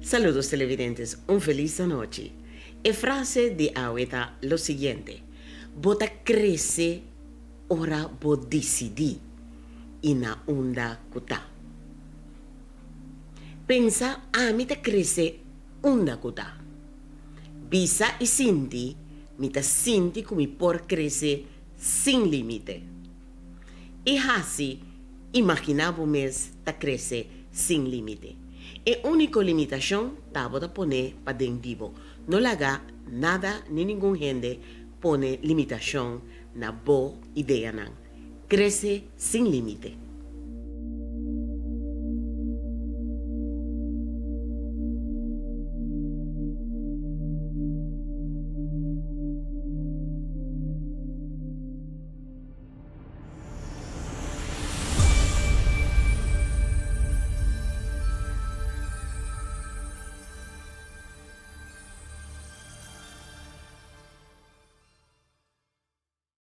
Saludos televidentes, un feliz noche. La frase de ahorita lo siguiente: Bota crece, ora bo decidi, ina onda kuta. Pensa, a mi ta crece onda kuta. Bisa e sinti, mi ta sinti come por crece sin limite. E assim, imaginavo mes ta crece sin limite. E única limitação tá bota poner para dentro vivo. Não laga nada nem nenhum gente pone limitação na boa ideia não. Cresce sem limite.